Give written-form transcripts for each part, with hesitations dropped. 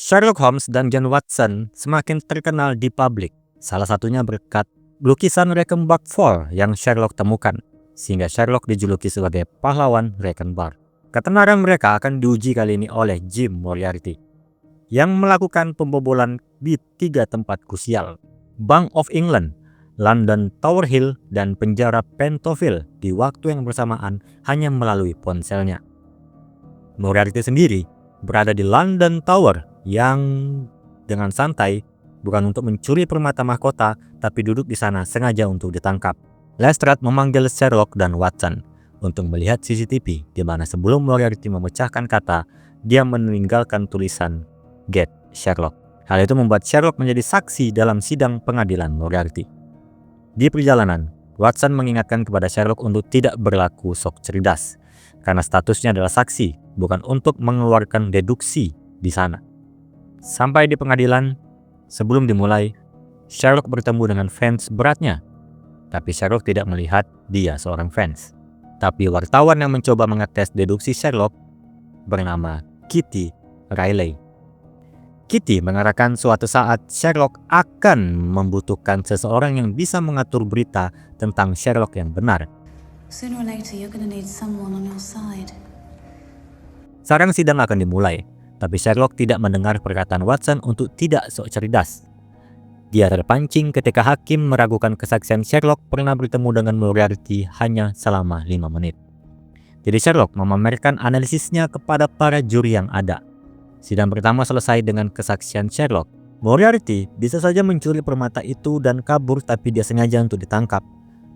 Sherlock Holmes dan John Watson semakin terkenal di publik, salah satunya berkat lukisan Reichenbach Fall yang Sherlock temukan, sehingga Sherlock dijuluki sebagai pahlawan Reichenbach. Ketenaran mereka akan diuji kali ini oleh Jim Moriarty, yang melakukan pembobolan di 3 tempat krusial: Bank of England, London Tower Hill, dan penjara Pentonville di waktu yang bersamaan hanya melalui ponselnya. Moriarty sendiri berada di London Tower yang dengan santai, bukan untuk mencuri permata mahkota, tapi duduk di sana sengaja untuk ditangkap. Lestrade memanggil Sherlock dan Watson untuk melihat CCTV di mana sebelum Moriarty memecahkan kata, dia meninggalkan tulisan "Get Sherlock". Hal itu membuat Sherlock menjadi saksi dalam sidang pengadilan Moriarty. Di perjalanan, Watson mengingatkan kepada Sherlock untuk tidak berlaku sok cerdas, karena statusnya adalah saksi, bukan untuk mengeluarkan deduksi di sana. Sampai di pengadilan, sebelum dimulai, Sherlock bertemu dengan fans beratnya. Tapi Sherlock tidak melihat dia seorang fans. Tapi wartawan yang mencoba mengetes deduksi Sherlock bernama Kitty Riley. Kitty mengarahkan suatu saat Sherlock akan membutuhkan seseorang yang bisa mengatur berita tentang Sherlock yang benar. Sooner or later, you're gonna need someone on your side. Sekarang sidang akan dimulai, tapi Sherlock tidak mendengar perkataan Watson untuk tidak sok cerdas. Dia terpancing ketika hakim meragukan kesaksian Sherlock pernah bertemu dengan Moriarty hanya selama 5 menit. Jadi Sherlock memamerkan analisisnya kepada para juri yang ada. Sidang pertama selesai dengan kesaksian Sherlock. Moriarty bisa saja mencuri permata itu dan kabur, tapi dia sengaja untuk ditangkap.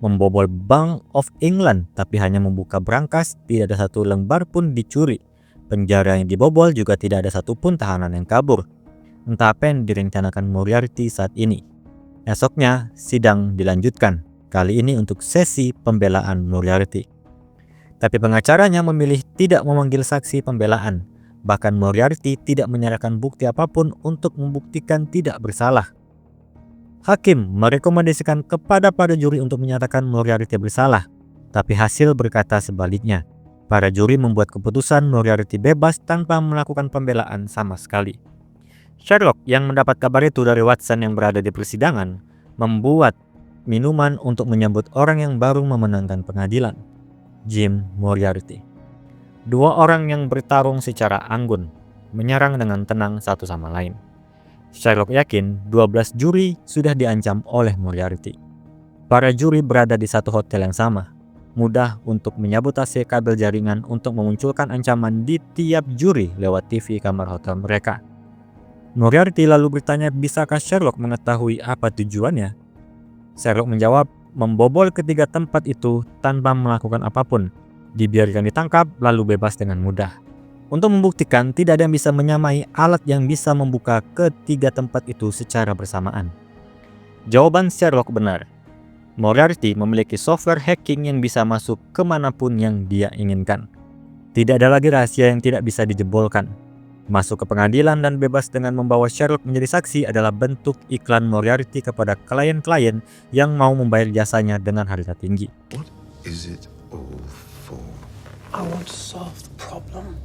Membobol Bank of England, tapi hanya membuka brankas, tidak ada satu lembar pun dicuri. Penjara yang dibobol juga tidak ada satupun tahanan yang kabur. Entah apa yang direncanakan Moriarty saat ini. Esoknya, sidang dilanjutkan, kali ini untuk sesi pembelaan Moriarty. Tapi pengacaranya memilih tidak memanggil saksi pembelaan. Bahkan Moriarty tidak menyerahkan bukti apapun untuk membuktikan tidak bersalah. Hakim merekomendasikan kepada para juri untuk menyatakan Moriarty bersalah, tapi hasil berkata sebaliknya. Para juri membuat keputusan Moriarty bebas tanpa melakukan pembelaan sama sekali. Sherlock yang mendapat kabar itu dari Watson yang berada di persidangan membuat minuman untuk menyambut orang yang baru memenangkan pengadilan, Jim Moriarty. 2 orang yang bertarung secara anggun, menyerang dengan tenang satu sama lain. Sherlock yakin 12 juri sudah diancam oleh Moriarty. Para juri berada di satu hotel yang sama, mudah untuk menyabotase kabel jaringan untuk memunculkan ancaman di tiap juri lewat TV kamar hotel mereka. Moriarty lalu bertanya bisakah Sherlock mengetahui apa tujuannya. Sherlock menjawab membobol ketiga tempat itu tanpa melakukan apapun, dibiarkan ditangkap lalu bebas dengan mudah. Untuk membuktikan tidak ada yang bisa menyamai alat yang bisa membuka ketiga tempat itu secara bersamaan. Jawaban Sherlock benar. Moriarty memiliki software hacking yang bisa masuk kemanapun yang dia inginkan. Tidak ada lagi rahasia yang tidak bisa dijebolkan. Masuk ke pengadilan dan bebas dengan membawa Sherlock menjadi saksi adalah bentuk iklan Moriarty kepada klien-klien yang mau membayar jasanya dengan harga tinggi. What is it all for? I want to solve the problem.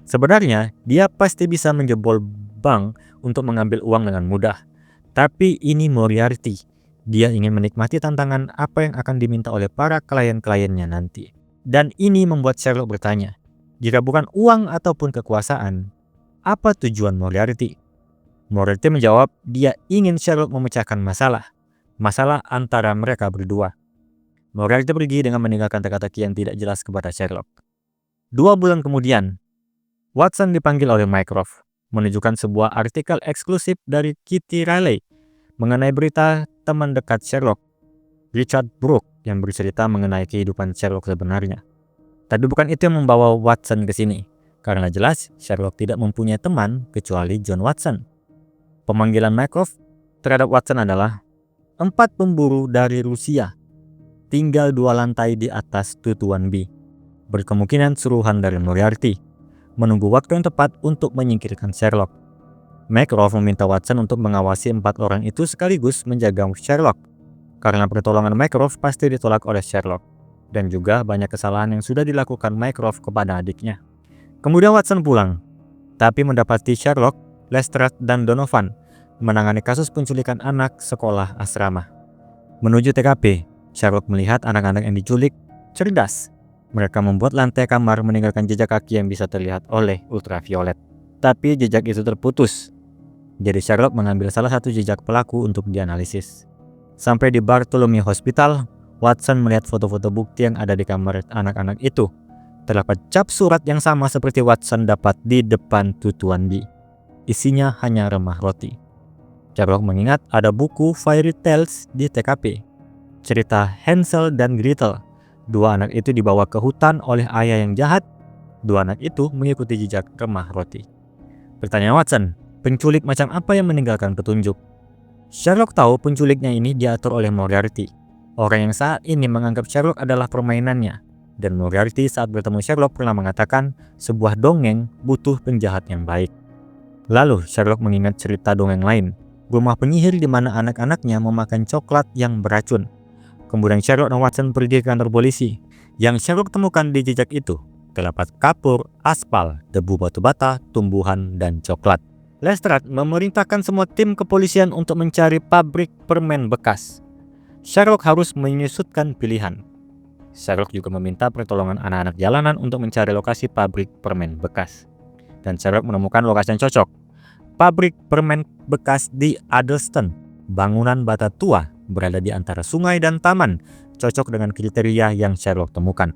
Sebenarnya, dia pasti bisa menjebol bank untuk mengambil uang dengan mudah. Tapi ini Moriarty. Dia ingin menikmati tantangan apa yang akan diminta oleh para klien-kliennya nanti. Dan ini membuat Sherlock bertanya, jika bukan uang ataupun kekuasaan, apa tujuan Moriarty? Moriarty menjawab, dia ingin Sherlock memecahkan masalah. Masalah antara mereka berdua. Moriarty pergi dengan meninggalkan teka-teki yang tidak jelas kepada Sherlock. 2 bulan kemudian, Watson dipanggil oleh Mycroft, menunjukkan sebuah artikel eksklusif dari Kitty Riley mengenai berita teman dekat Sherlock, Richard Brooke, yang bercerita mengenai kehidupan Sherlock sebenarnya. Tapi bukan itu yang membawa Watson ke sini, karena jelas Sherlock tidak mempunyai teman kecuali John Watson. Pemanggilan Mycroft terhadap Watson adalah 4 pemburu dari Rusia, tinggal 2 lantai di atas Tutuan B, berkemungkinan suruhan dari Moriarty, menunggu waktu yang tepat untuk menyingkirkan Sherlock. Mycroft meminta Watson untuk mengawasi 4 orang itu sekaligus menjaga Sherlock, karena pertolongan Mycroft pasti ditolak oleh Sherlock. Dan juga banyak kesalahan yang sudah dilakukan Mycroft kepada adiknya. Kemudian Watson pulang. Tapi mendapati Sherlock, Lestrade, dan Donovan menangani kasus penculikan anak sekolah asrama. Menuju TKP, Sherlock melihat anak-anak yang diculik cerdas. Mereka membuat lantai kamar meninggalkan jejak kaki yang bisa terlihat oleh ultraviolet. Tapi jejak itu terputus. Jadi Sherlock mengambil salah satu jejak pelaku untuk dianalisis. Sampai di Bartholomew Hospital, Watson melihat foto-foto bukti yang ada di kamar anak-anak itu. Terdapat cap surat yang sama seperti Watson dapat di depan tutuan B. Isinya hanya remah roti. Sherlock mengingat ada buku Fairy Tales di TKP. Cerita Hansel dan Gretel. Dua anak itu dibawa ke hutan oleh ayah yang jahat. Dua anak itu mengikuti jejak remah roti. Pertanyaan Watson, penculik macam apa yang meninggalkan petunjuk? Sherlock tahu penculiknya ini diatur oleh Moriarty. Orang yang saat ini menganggap Sherlock adalah permainannya. Dan Moriarty saat bertemu Sherlock pernah mengatakan sebuah dongeng butuh penjahat yang baik. Lalu Sherlock mengingat cerita dongeng lain. Rumah penyihir di mana anak-anaknya memakan coklat yang beracun. Kemudian Sherlock dan Watson pergi ke kantor polisi. Yang Sherlock temukan di jejak itu terdapat kapur, aspal, debu batu bata, tumbuhan, dan coklat. Lestrade memerintahkan semua tim kepolisian untuk mencari pabrik permen bekas. Sherlock harus menyusutkan pilihan. Sherlock juga meminta pertolongan anak-anak jalanan untuk mencari lokasi pabrik permen bekas. Dan Sherlock menemukan lokasi yang cocok. Pabrik permen bekas di Addlestone. Bangunan bata tua berada di antara sungai dan taman, cocok dengan kriteria yang Sherlock temukan.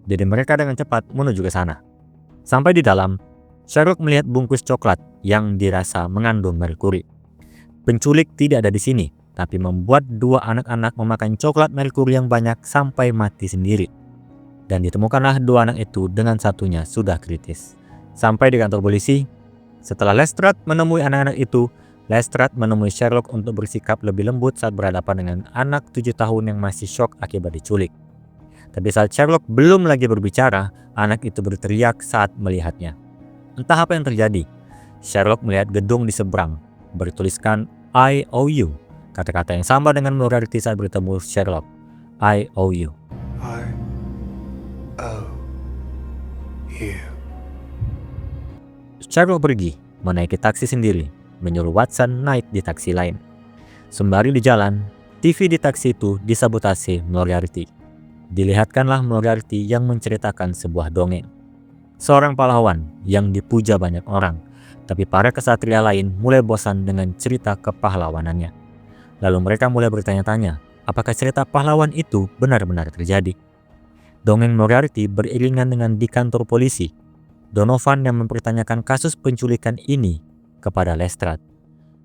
Jadi mereka dengan cepat menuju ke sana. Sampai di dalam, Sherlock melihat bungkus coklat yang dirasa mengandung merkuri. Penculik tidak ada di sini, tapi membuat dua anak-anak memakan coklat merkuri yang banyak sampai mati sendiri. Dan ditemukanlah dua anak itu dengan satunya sudah kritis. Sampai di kantor polisi, setelah Lestrade menemui anak-anak itu, Lestrade menemui Sherlock untuk bersikap lebih lembut saat berhadapan dengan anak 7 tahun yang masih syok akibat diculik. Tapi saat Sherlock belum lagi berbicara, anak itu berteriak saat melihatnya. Entah apa yang terjadi, Sherlock melihat gedung di seberang, bertuliskan I owe you. Kata-kata yang sama dengan Moriarty saat bertemu Sherlock. I owe you. I owe you. Sherlock pergi, menaiki taksi sendiri, menyuruh Watson naik di taksi lain. Sembari di jalan, TV di taksi itu disabotase Moriarty. Dilihatkanlah Moriarty yang menceritakan sebuah dongeng. Seorang pahlawan yang dipuja banyak orang, tapi para kesatria lain mulai bosan dengan cerita kepahlawanannya. Lalu mereka mulai bertanya-tanya, apakah cerita pahlawan itu benar-benar terjadi? Dongeng Moriarty beriringan dengan di kantor polisi. Donovan yang mempertanyakan kasus penculikan ini kepada Lestrade.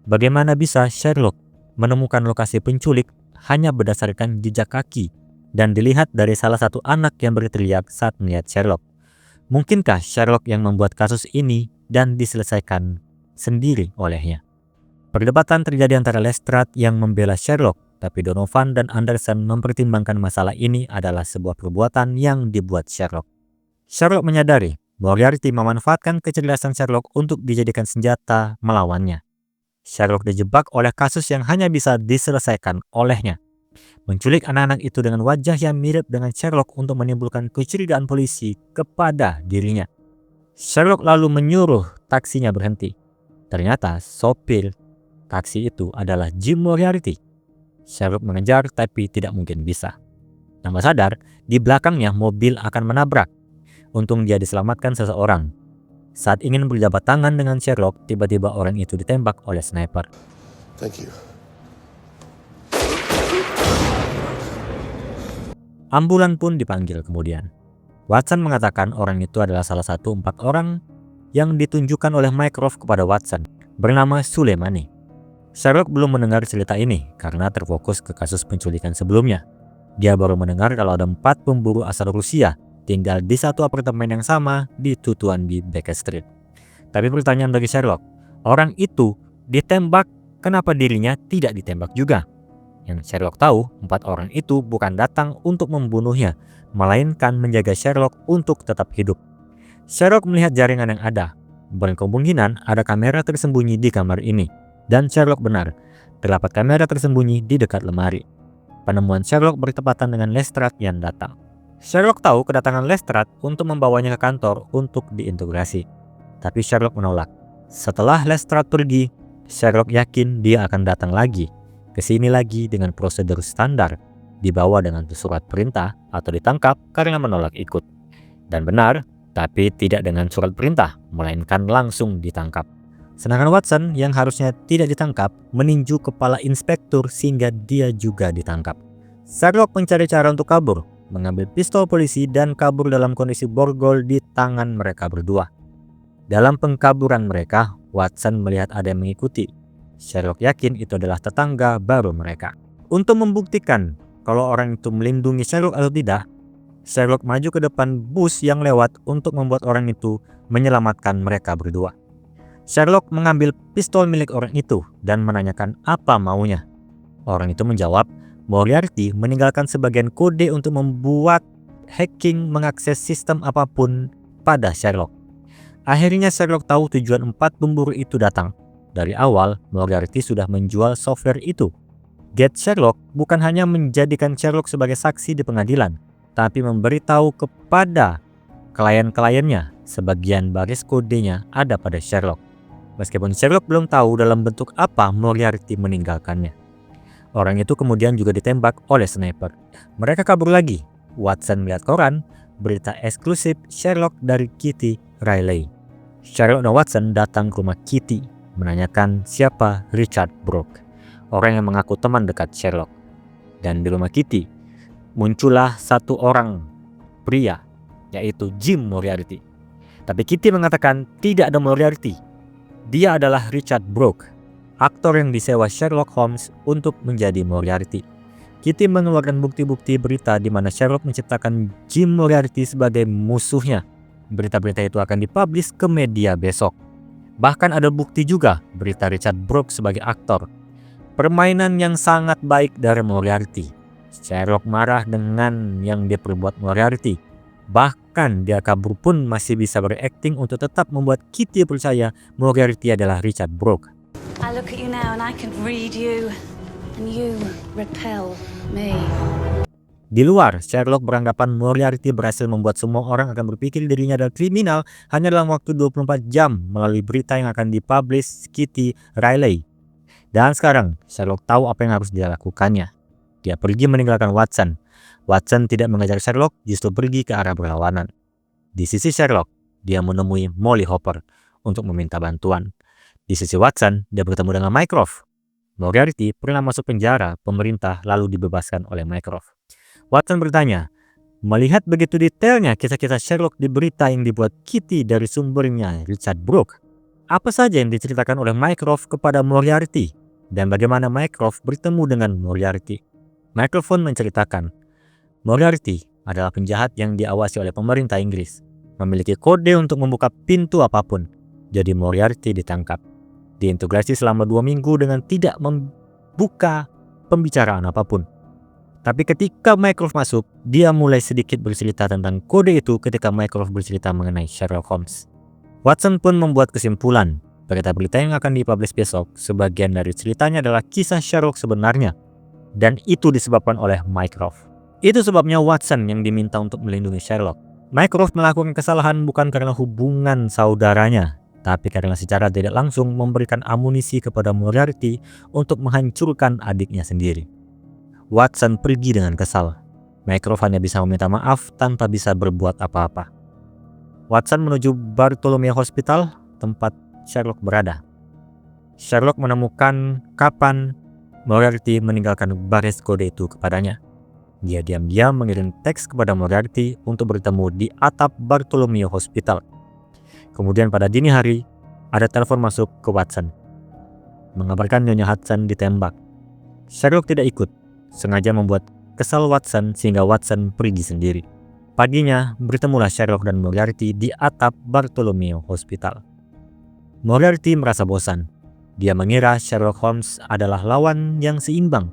Bagaimana bisa Sherlock menemukan lokasi penculik hanya berdasarkan jejak kaki dan dilihat dari salah satu anak yang berteriak saat melihat Sherlock? Mungkinkah Sherlock yang membuat kasus ini dan diselesaikan sendiri olehnya? Perdebatan terjadi antara Lestrade yang membela Sherlock, tapi Donovan dan Anderson mempertimbangkan masalah ini adalah sebuah perbuatan yang dibuat Sherlock. Sherlock menyadari Moriarty memanfaatkan kecerdasan Sherlock untuk dijadikan senjata melawannya. Sherlock dijebak oleh kasus yang hanya bisa diselesaikan olehnya. Menculik anak-anak itu dengan wajah yang mirip dengan Sherlock untuk menimbulkan kecurigaan polisi kepada dirinya. Sherlock lalu menyuruh taksinya berhenti. Ternyata sopir taksi itu adalah Jim Moriarty. Sherlock mengejar tapi tidak mungkin bisa. Tanpa sadar, di belakangnya mobil akan menabrak. Untung dia diselamatkan seseorang. Saat ingin berjabat tangan dengan Sherlock, tiba-tiba orang itu ditembak oleh sniper. Thank you. Ambulan pun dipanggil kemudian. Watson mengatakan orang itu adalah salah satu 4 orang yang ditunjukkan oleh Mycroft kepada Watson, bernama Suleimani. Sherlock belum mendengar cerita ini karena terfokus ke kasus penculikan sebelumnya. Dia baru mendengar kalau ada 4 pemburu asal Rusia tinggal di satu apartemen yang sama di Tutuan di Baker Street. Tapi pertanyaan bagi Sherlock, orang itu ditembak, kenapa dirinya tidak ditembak juga? Yang Sherlock tahu, 4 orang itu bukan datang untuk membunuhnya, melainkan menjaga Sherlock untuk tetap hidup. Sherlock melihat jaringan yang ada. Berkemungkinan ada kamera tersembunyi di kamar ini. Dan Sherlock benar, terdapat kamera tersembunyi di dekat lemari. Penemuan Sherlock bertepatan dengan Lestrade yang datang. Sherlock tahu kedatangan Lestrade untuk membawanya ke kantor untuk diinterogasi. tapi Sherlock menolak. Setelah Lestrade pergi, Sherlock yakin dia akan datang lagi ke sini lagi dengan prosedur standar, dibawa dengan surat perintah atau ditangkap karena menolak ikut. Dan benar, tapi tidak dengan surat perintah, melainkan langsung ditangkap. Sedangkan Watson yang harusnya tidak ditangkap meninju kepala inspektur sehingga dia juga ditangkap. Sherlock mencari cara untuk kabur, mengambil pistol polisi dan kabur dalam kondisi borgol di tangan mereka berdua. Dalam pengkaburan mereka, Watson melihat ada yang mengikuti. Sherlock yakin itu adalah tetangga baru mereka. Untuk membuktikan kalau orang itu melindungi Sherlock atau tidak, Sherlock maju ke depan bus yang lewat untuk membuat orang itu menyelamatkan mereka berdua. Sherlock mengambil pistol milik orang itu dan menanyakan apa maunya. Orang itu menjawab, Moriarty meninggalkan sebagian kode untuk membuat hacking mengakses sistem apapun pada Sherlock. Akhirnya Sherlock tahu tujuan 4 pemburu itu datang. Dari awal, Moriarty sudah menjual software itu. Get Sherlock bukan hanya menjadikan Sherlock sebagai saksi di pengadilan, tapi memberitahu kepada klien-kliennya sebagian baris kodenya ada pada Sherlock. Meskipun Sherlock belum tahu dalam bentuk apa Moriarty meninggalkannya. Orang itu kemudian juga ditembak oleh sniper. Mereka kabur lagi. Watson melihat koran, berita eksklusif Sherlock dari Kitty Riley. Sherlock dan Watson datang ke rumah Kitty, menanyakan siapa Richard Brooke, orang yang mengaku teman dekat Sherlock. Dan di rumah Kitty, muncullah satu orang pria, yaitu Jim Moriarty. Tapi Kitty mengatakan tidak ada Moriarty. Dia adalah Richard Brooke, aktor yang disewa Sherlock Holmes untuk menjadi Moriarty. Kitty mengeluarkan bukti-bukti berita di mana Sherlock menciptakan Jim Moriarty sebagai musuhnya. Berita-berita itu akan dipublish ke media besok. Bahkan ada bukti juga berita Richard Brooke sebagai aktor. Permainan yang sangat baik dari Moriarty. Sherlock marah dengan yang diperbuat Moriarty. Bahkan dia kabur pun masih bisa berakting untuk tetap membuat Kitty percaya Moriarty adalah Richard Brooke. I look at you now and I can read you, and you repel me. Di luar, Sherlock beranggapan Moriarty berhasil membuat semua orang akan berpikir dirinya adalah kriminal hanya dalam waktu 24 jam melalui berita yang akan dipublish Kitty Riley. Dan sekarang, Sherlock tahu apa yang harus dia lakukannya. Dia pergi meninggalkan Watson. Watson tidak mengejar Sherlock, justru pergi ke arah berlawanan. Di sisi Sherlock, dia menemui Molly Hopper untuk meminta bantuan. Di sisi Watson, dia bertemu dengan Mycroft. Moriarty pernah masuk penjara pemerintah lalu dibebaskan oleh Mycroft. Watson bertanya, melihat begitu detailnya kisah-kisah Sherlock di berita yang dibuat Kitty dari sumbernya Richard Brooke, apa saja yang diceritakan oleh Mycroft kepada Moriarty dan bagaimana Mycroft bertemu dengan Moriarty? Mycroft pun menceritakan, Moriarty adalah penjahat yang diawasi oleh pemerintah Inggris, memiliki kode untuk membuka pintu apapun. Jadi Moriarty ditangkap, diintegrasi selama 2 minggu dengan tidak membuka pembicaraan apapun. Tapi ketika Mycroft masuk, dia mulai sedikit bercerita tentang kode itu ketika Mycroft bercerita mengenai Sherlock Holmes. Watson pun membuat kesimpulan, berita-berita yang akan dipublish besok, sebagian dari ceritanya adalah kisah Sherlock sebenarnya. Dan itu disebabkan oleh Mycroft. Itu sebabnya Watson yang diminta untuk melindungi Sherlock. Mycroft melakukan kesalahan bukan karena hubungan saudaranya, tapi karena secara tidak langsung memberikan amunisi kepada Moriarty untuk menghancurkan adiknya sendiri. Watson pergi dengan kesal. Mycroft hanya bisa meminta maaf tanpa bisa berbuat apa-apa. Watson menuju Bartholomew Hospital, tempat Sherlock berada. Sherlock menemukan kapan Moriarty meninggalkan baris kode itu kepadanya. Dia diam-diam mengirim teks kepada Moriarty untuk bertemu di atap Bartholomew Hospital. Kemudian pada dini hari, ada telepon masuk ke Watson, mengabarkan Nyonya Hudson ditembak. Sherlock tidak ikut, sengaja membuat kesal Watson sehingga Watson pergi sendiri. Paginya, bertemulah Sherlock dan Moriarty di atap Bartholomew Hospital. Moriarty merasa bosan. Dia mengira Sherlock Holmes adalah lawan yang seimbang.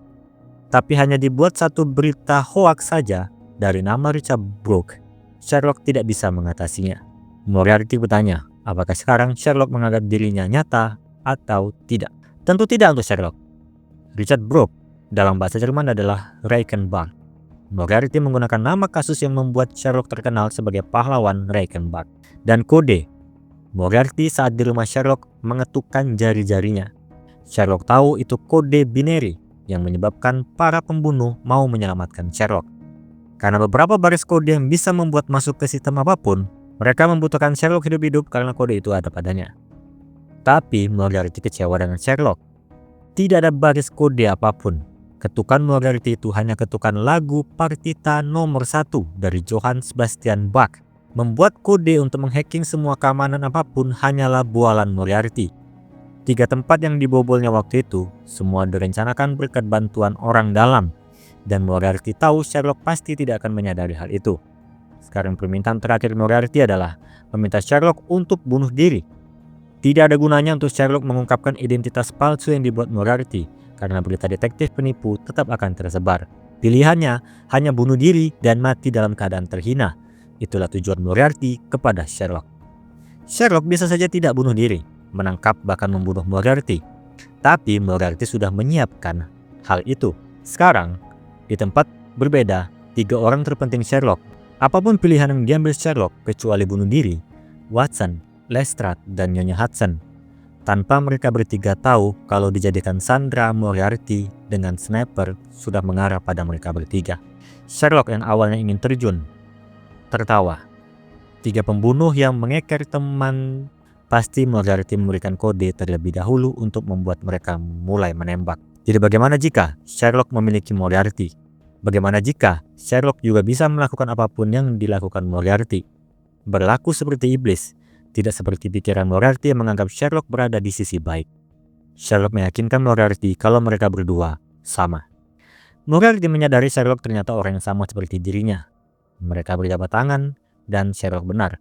Tapi hanya dibuat satu berita hoaks saja dari nama Richard Brooke, Sherlock tidak bisa mengatasinya. Moriarty bertanya, apakah sekarang Sherlock menganggap dirinya nyata atau tidak? Tentu tidak untuk Sherlock. Richard Brooke dalam bahasa Jerman adalah Reichenbach. Moriarty menggunakan nama kasus yang membuat Sherlock terkenal sebagai pahlawan Reichenbach. Dan kode Moriarty saat di rumah Sherlock mengetukkan jari-jarinya. Sherlock tahu itu kode binary yang menyebabkan para pembunuh mau menyelamatkan Sherlock. Karena beberapa baris kode yang bisa membuat masuk ke sistem apapun, mereka membutuhkan Sherlock hidup-hidup karena kode itu ada padanya. Tapi Moriarty kecewa dengan Sherlock. Tidak ada baris kode apapun. Ketukan Moriarty itu hanya ketukan lagu partita nomor 1 dari Johann Sebastian Bach. Membuat kode untuk menghacking semua keamanan apapun hanyalah bualan Moriarty. 3 tempat yang dibobolnya waktu itu semua direncanakan berkat bantuan orang dalam. Dan Moriarty tahu Sherlock pasti tidak akan menyadari hal itu. Sekarang permintaan terakhir Moriarty adalah meminta Sherlock untuk bunuh diri. Tidak ada gunanya untuk Sherlock mengungkapkan identitas palsu yang dibuat Moriarty, karena berita detektif penipu tetap akan tersebar. Pilihannya hanya bunuh diri dan mati dalam keadaan terhina. Itulah tujuan Moriarty kepada Sherlock. Sherlock bisa saja tidak bunuh diri, menangkap bahkan membunuh Moriarty. Tapi Moriarty sudah menyiapkan hal itu. Sekarang, di tempat berbeda, 3 orang terpenting Sherlock. Apapun pilihan yang diambil Sherlock kecuali bunuh diri, Watson, Lestrade, dan Nyonya Hudson. Tanpa mereka bertiga tahu kalau dijadikan sandera Moriarty dengan sniper sudah mengarah pada mereka bertiga. Sherlock yang awalnya ingin terjun, tertawa. 3 pembunuh yang mengeker teman, pasti Moriarty memberikan kode terlebih dahulu untuk membuat mereka mulai menembak. Jadi bagaimana jika Sherlock memiliki Moriarty? Bagaimana jika Sherlock juga bisa melakukan apapun yang dilakukan Moriarty? Berlaku seperti iblis, tidak seperti pikiran Moriarty yang menganggap Sherlock berada di sisi baik. Sherlock meyakinkan Moriarty kalau mereka berdua sama. Moriarty menyadari Sherlock ternyata orang yang sama seperti dirinya. Mereka berjabat tangan dan Sherlock benar.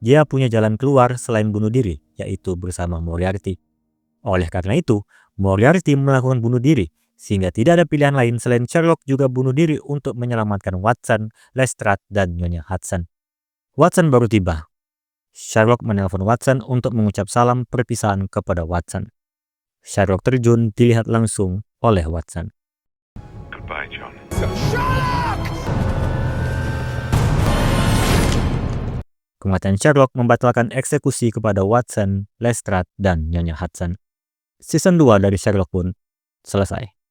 Dia punya jalan keluar selain bunuh diri, yaitu bersama Moriarty. Oleh karena itu, Moriarty melakukan bunuh diri, sehingga tidak ada pilihan lain selain Sherlock juga bunuh diri untuk menyelamatkan Watson, Lestrade, dan Nyonya Hudson. Watson baru tiba. Sherlock menelpon Watson untuk mengucap salam perpisahan kepada Watson. Sherlock terjun dilihat langsung oleh Watson. Goodbye, John. Kematian Sherlock membatalkan eksekusi kepada Watson, Lestrade, dan Nyonya Hudson. Season 2 dari Sherlock pun selesai.